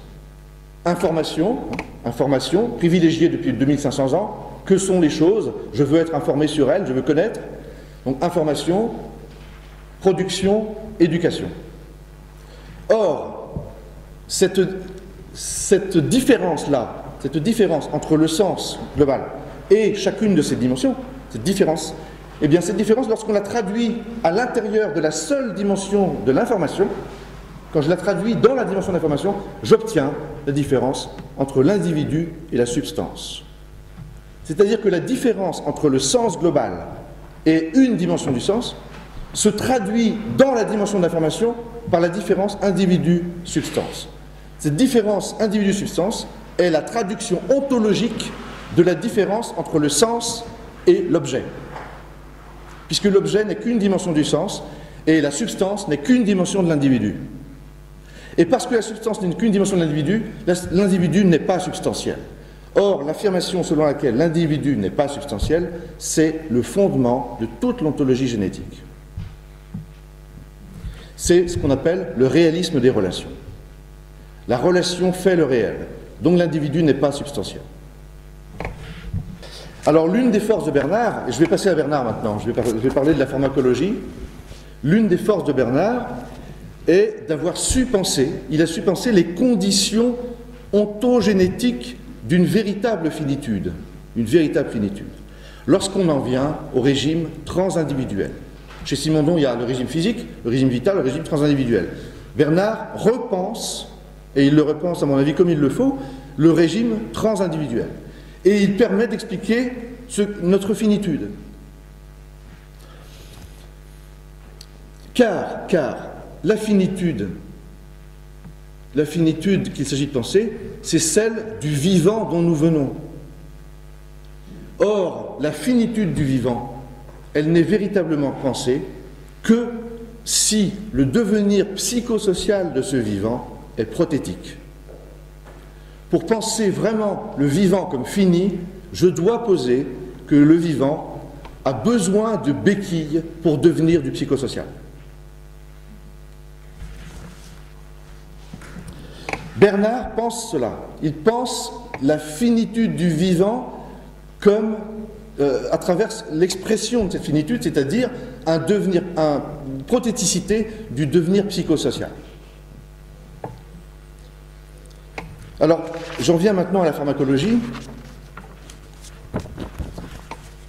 Information, privilégiée depuis 2500 ans. Que sont les choses? Je veux être informé sur elles, je veux connaître. Donc information, production, éducation. Or, cette différence-là, cette différence entre le sens global et chacune de ces dimensions, cette différence, eh bien cette différence, lorsqu'on la traduit à l'intérieur de la seule dimension de l'information, quand je la traduis dans la dimension d'information, j'obtiens la différence entre l'individu et la substance. C'est-à-dire que la différence entre le sens global et une dimension du sens se traduit dans la dimension d'information par la différence individu-substance. Cette différence individu-substance est la traduction ontologique de la différence entre le sens et l'objet. Puisque l'objet n'est qu'une dimension du sens et la substance n'est qu'une dimension de l'individu. Et parce que la substance n'est qu'une dimension de l'individu, l'individu n'est pas substantiel. Or, l'affirmation selon laquelle l'individu n'est pas substantiel, c'est le fondement de toute l'ontologie génétique. C'est ce qu'on appelle le réalisme des relations. La relation fait le réel, donc l'individu n'est pas substantiel. Alors, l'une des forces de Bernard, et je vais passer à Bernard maintenant, je vais parler de la pharmacologie, l'une des forces de Bernard est d'avoir su penser, il a su penser les conditions ontogénétiques d'une véritable finitude, lorsqu'on en vient au régime transindividuel. Chez Simondon, il y a le régime physique, le régime vital, le régime transindividuel. Bernard repense, et il le repense à mon avis comme il le faut, le régime transindividuel. Et il permet d'expliquer notre finitude. Car la finitude qu'il s'agit de penser, c'est celle du vivant dont nous venons. Or, la finitude du vivant, elle n'est véritablement pensée que si le devenir psychosocial de ce vivant est prothétique. Pour penser vraiment le vivant comme fini, je dois poser que le vivant a besoin de béquilles pour devenir du psychosocial. Bernard pense cela. Il pense la finitude du vivant comme à travers l'expression de cette finitude, c'est-à-dire une prothéticité du devenir psychosocial. Alors, j'en viens maintenant à la pharmacologie.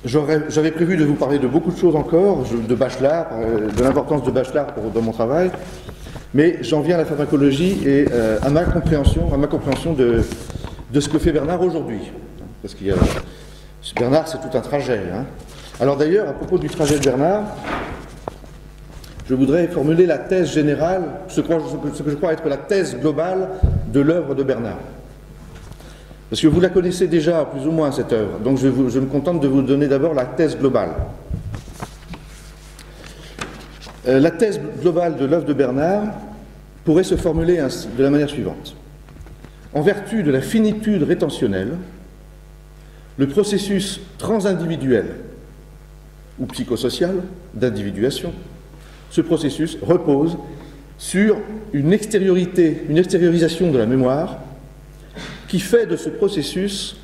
J'avais prévu de vous parler de beaucoup de choses encore, de Bachelard, de l'importance de Bachelard dans mon travail, mais j'en viens à la pharmacologie et à ma compréhension de ce que fait Bernard aujourd'hui. Parce que Bernard, c'est tout un trajet. Hein. Alors d'ailleurs, à propos du trajet de Bernard, je voudrais formuler la thèse générale, ce que je crois être la thèse globale de l'œuvre de Bernard. Parce que vous la connaissez déjà plus ou moins, cette œuvre, donc je me contente de vous donner d'abord la thèse globale. La thèse globale de l'œuvre de Bernard pourrait se formuler de la manière suivante. En vertu de la finitude rétentionnelle, le processus transindividuel ou psychosocial d'individuation, ce processus repose sur une extériorisation de la mémoire qui fait de ce processus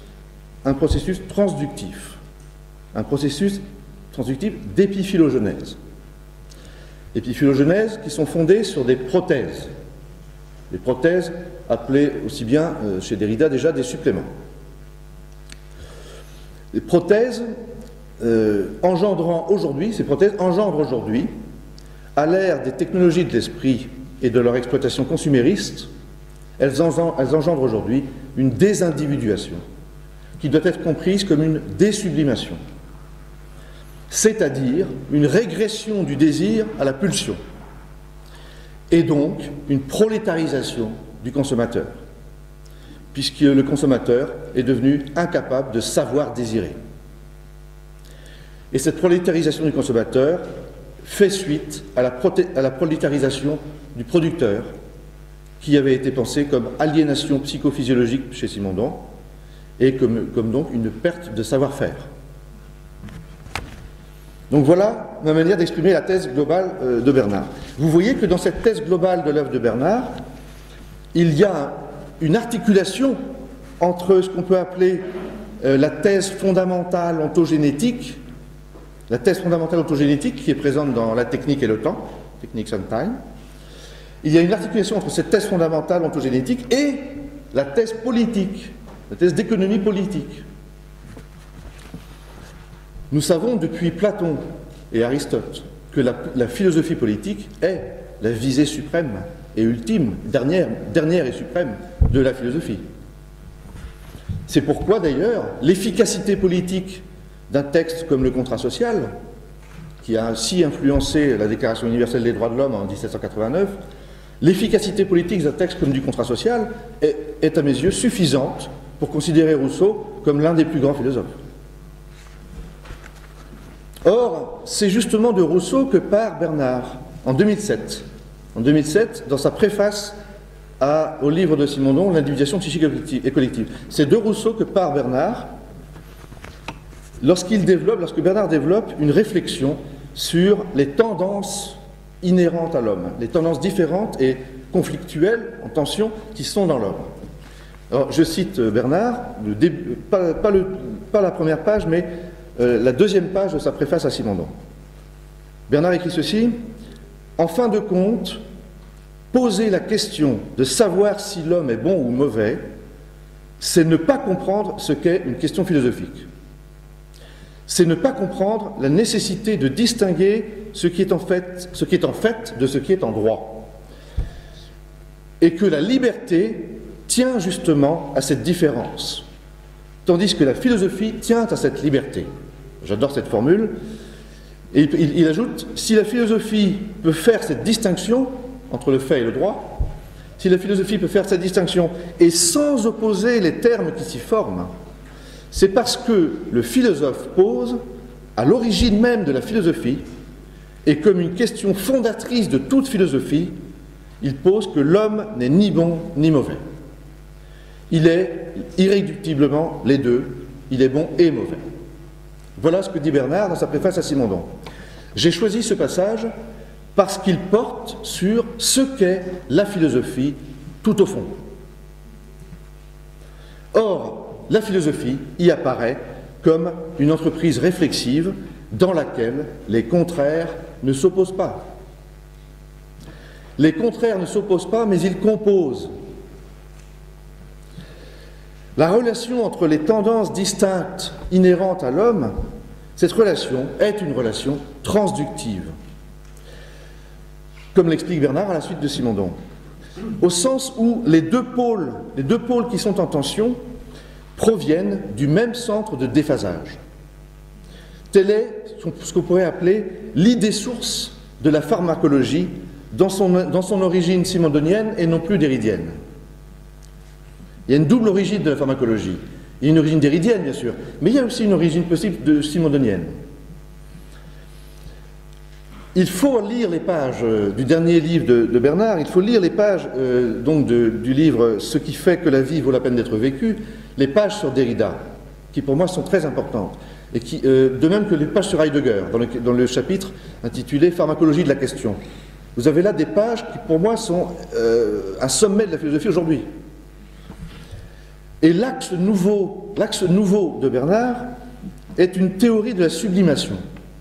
un processus transductif d'épiphylogenèse. Épiphylogenèse qui sont fondées sur des prothèses. Les prothèses appelées aussi bien chez Derrida déjà des suppléments. Les prothèses engendrent aujourd'hui, à l'ère des technologies de l'esprit et de leur exploitation consumériste, elles engendrent aujourd'hui une désindividuation qui doit être comprise comme une désublimation, c'est-à-dire une régression du désir à la pulsion, et donc une prolétarisation du consommateur, puisque le consommateur est devenu incapable de savoir désirer. Et cette prolétarisation du consommateur fait suite à la prolétarisation du producteur, qui avait été pensée comme aliénation psychophysiologique chez Simondon, et comme donc une perte de savoir-faire. Donc voilà ma manière d'exprimer la thèse globale de Bernard. Vous voyez que dans cette thèse globale de l'œuvre de Bernard, il y a une articulation entre ce qu'on peut appeler la thèse fondamentale ontogénétique, qui est présente dans La technique et le temps, Techniques and Time. Il y a une articulation entre cette thèse fondamentale ontogénétique et la thèse politique, la thèse d'économie politique. Nous savons depuis Platon et Aristote que la philosophie politique est la visée suprême et ultime, dernière et suprême de la philosophie. C'est pourquoi d'ailleurs l'efficacité politique d'un texte comme le contrat social, qui a ainsi influencé la Déclaration universelle des droits de l'homme en 1789, l'efficacité politique d'un texte comme du contrat social est à mes yeux suffisante pour considérer Rousseau comme l'un des plus grands philosophes. Or, c'est justement de Rousseau que part Bernard en 2007. En 2007, dans sa préface au livre de Simondon, L'individuation psychique et collective. C'est de Rousseau que part Bernard lorsque Bernard développe une réflexion sur les tendances inhérentes à l'homme, les tendances différentes et conflictuelles, en tension, qui sont dans l'homme. Alors, je cite Bernard, pas la première page, mais la deuxième page de sa préface à Simondon. Bernard écrit ceci: « En fin de compte, poser la question de savoir si l'homme est bon ou mauvais, c'est ne pas comprendre ce qu'est une question philosophique. C'est ne pas comprendre la nécessité de distinguer ce qui est en fait de ce qui est en droit. Et que la liberté tient justement à cette différence, tandis que la philosophie tient à cette liberté. » J'adore cette formule. Et il ajoute: « Si la philosophie peut faire cette distinction entre le fait et le droit, si la philosophie peut faire cette distinction et sans opposer les termes qui s'y forment, c'est parce que le philosophe pose, à l'origine même de la philosophie, et comme une question fondatrice de toute philosophie, il pose que l'homme n'est ni bon ni mauvais. Il est irréductiblement les deux, il est bon et mauvais. » Voilà ce que dit Bernard dans sa préface à Simondon. J'ai choisi ce passage parce qu'il porte sur ce qu'est la philosophie tout au fond. Or, la philosophie y apparaît comme une entreprise réflexive dans laquelle les contraires ne s'opposent pas. Les contraires ne s'opposent pas, mais ils composent. La relation entre les tendances distinctes inhérentes à l'homme, cette relation est une relation transductive, comme l'explique Bernard à la suite de Simondon, au sens où les deux pôles qui sont en tension proviennent du même centre de déphasage. Telle est ce qu'on pourrait appeler l'idée source de la pharmacologie dans son origine simondonienne et non plus déridienne. Il y a une double origine de la pharmacologie. Il y a une origine déridienne, bien sûr, mais il y a aussi une origine possible de simondonienne. Il faut lire les pages du dernier livre de Bernard, il faut lire les pages du livre « Ce qui fait que la vie vaut la peine d'être vécue », les pages sur Derrida, qui pour moi sont très importantes, et de même que les pages sur Heidegger, dans le chapitre intitulé « Pharmacologie de la question ». Vous avez là des pages qui pour moi sont un sommet de la philosophie aujourd'hui. Et l'axe nouveau de Bernard est une théorie de la sublimation.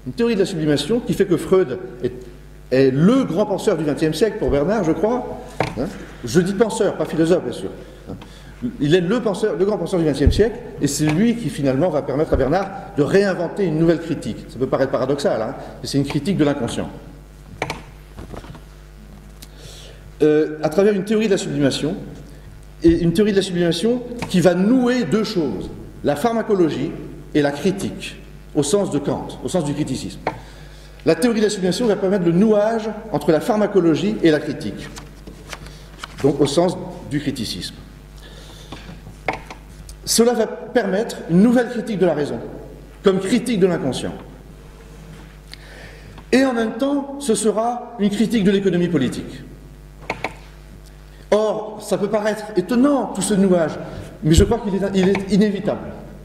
Une théorie de la sublimation qui fait que Freud est le grand penseur du XXe siècle pour Bernard, je crois. Je dis penseur, pas philosophe, bien sûr. Il est le grand penseur du XXe siècle, et c'est lui qui finalement va permettre à Bernard de réinventer une nouvelle critique. Ça peut paraître paradoxal, mais c'est une critique de l'inconscient. À travers une théorie de la sublimation, et une théorie de la sublimation qui va nouer deux choses, la pharmacologie et la critique, au sens de Kant, au sens du criticisme. La théorie de la sublimation va permettre le nouage entre la pharmacologie et la critique, donc au sens du criticisme. Cela va permettre une nouvelle critique de la raison, comme critique de l'inconscient. Et en même temps, ce sera une critique de l'économie politique. Or, ça peut paraître étonnant, tout ce nouage, mais je crois qu'il est inévitable.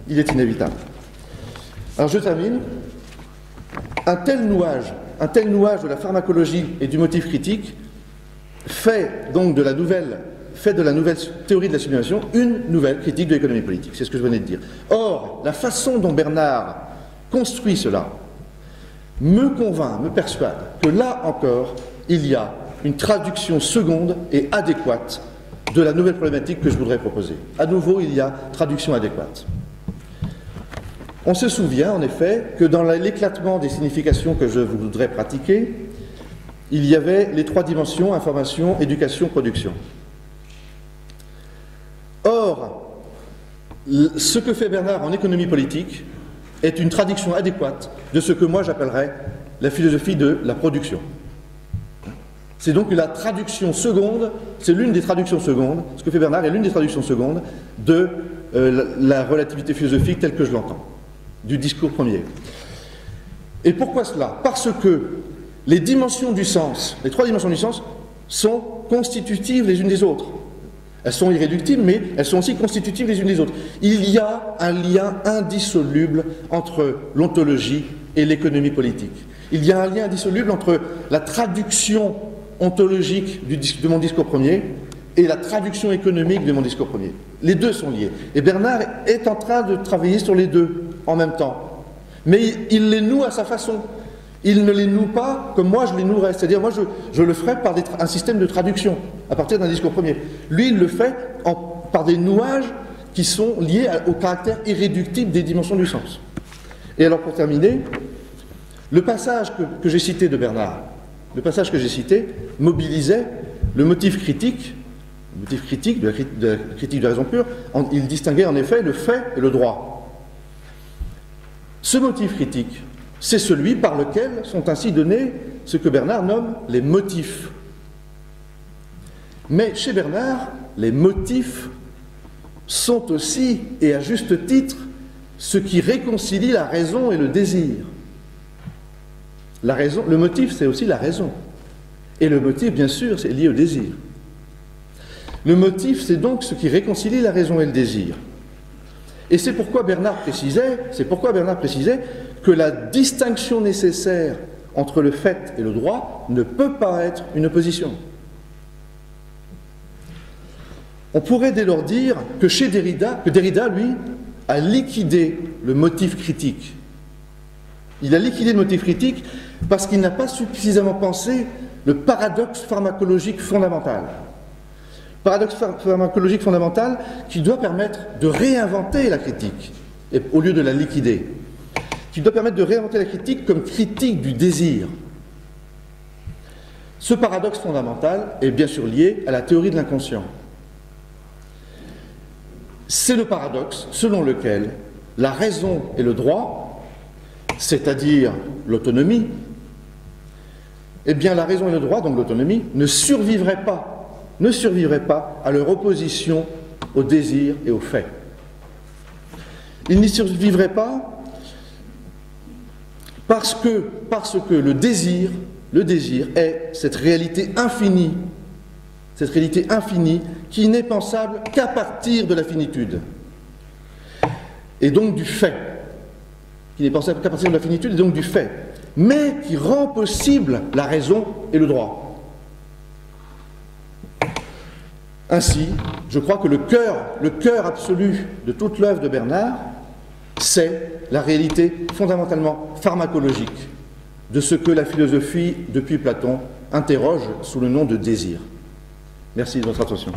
Il est inévitable. Alors je termine. Un tel nouage de la pharmacologie et du motif critique fait donc de la nouvelle théorie de la sublimation une nouvelle critique de l'économie politique. C'est ce que je venais de dire. Or, la façon dont Bernard construit cela me convainc, me persuade que là encore, il y a une traduction seconde et adéquate de la nouvelle problématique que je voudrais proposer. À nouveau, il y a traduction adéquate. On se souvient, en effet, que dans l'éclatement des significations que je voudrais pratiquer, il y avait les trois dimensions, information, éducation, production. Or, ce que fait Bernard en économie politique est une traduction adéquate de ce que moi j'appellerais la philosophie de la production. C'est donc la traduction seconde, c'est l'une des traductions secondes, ce que fait Bernard est l'une des traductions secondes de la relativité philosophique telle que je l'entends, du discours premier. Et pourquoi cela? Parce que les dimensions du sens, les trois dimensions du sens, sont constitutives les unes des autres. Elles sont irréductibles, mais elles sont aussi constitutives les unes des autres. Il y a un lien indissoluble entre l'ontologie et l'économie politique. Il y a un lien indissoluble entre la traduction ontologique de mon discours premier et la traduction économique de mon discours premier. Les deux sont liés. Et Bernard est en train de travailler sur les deux en même temps. Mais il les noue à sa façon. Il ne les noue pas comme moi je les nouerais. C'est-à-dire, moi je le ferai par un système de traduction, à partir d'un discours premier. Lui, il le fait par des nouages qui sont liés au caractère irréductible des dimensions du sens. Et alors, pour terminer, le passage que j'ai cité de Bernard, le passage que j'ai cité, mobilisait le motif critique de la critique de la raison pure. Il distinguait en effet le fait et le droit. Ce motif critique, c'est celui par lequel sont ainsi donnés ce que Bernard nomme les motifs. Mais chez Bernard, les motifs sont aussi, et à juste titre, ce qui réconcilie la raison et le désir. La raison, le motif, c'est aussi la raison. Et le motif, bien sûr, c'est lié au désir. Le motif, c'est donc ce qui réconcilie la raison et le désir. Et c'est pourquoi Bernard précisait que la distinction nécessaire entre le fait et le droit ne peut pas être une opposition. On pourrait dès lors dire que Derrida, lui, a liquidé le motif critique. Il a liquidé le motif critique parce qu'il n'a pas suffisamment pensé le paradoxe pharmacologique fondamental. Paradoxe pharmacologique fondamental qui doit permettre de réinventer la critique, au lieu de la liquider. Qui doit permettre de réinventer la critique comme critique du désir. Ce paradoxe fondamental est bien sûr lié à la théorie de l'inconscient. C'est le paradoxe selon lequel la raison et le droit, c'est-à-dire l'autonomie, eh bien la raison et le droit, donc l'autonomie, ne survivraient pas à leur opposition au désir et au fait. Ils n'y survivraient pas parce que le désir est cette réalité infinie qui n'est pensable qu'à partir de la finitude, et donc du fait, qui n'est pensable qu'à partir de la finitude et donc du fait, mais qui rend possible la raison et le droit. Ainsi, je crois que le cœur absolu de toute l'œuvre de Bernard, c'est la réalité fondamentalement pharmacologique de ce que la philosophie, depuis Platon, interroge sous le nom de désir. Merci de votre attention.